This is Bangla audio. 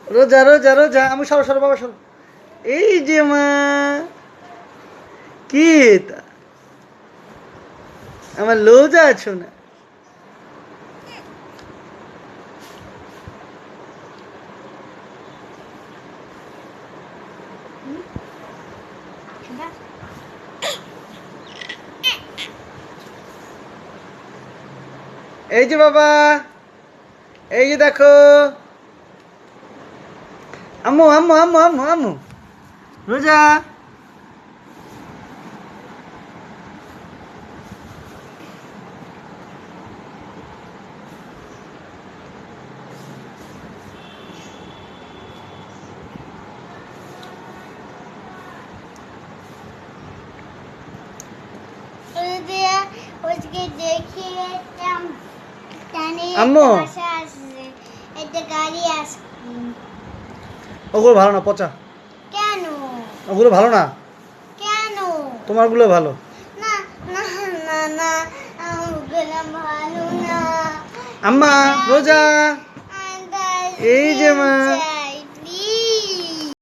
রোজা রোজা রোজা আমি সরো সরো বাবা সরো। এই যে মা, কি এটা আমার লোজা আছো না? এই যে বাবা, এই যে দেখো। আম্মু আম্মু আম্মু আম্মু আম্মু রোজা। আম্মু ওগুলো ভালো না, পচা। কেন? ওগুলো ভালো না, কেন? তোমারগুলো ভালো। না না না না, ওগুলো ভালো না। আম্মা রোজা, এই যে মা।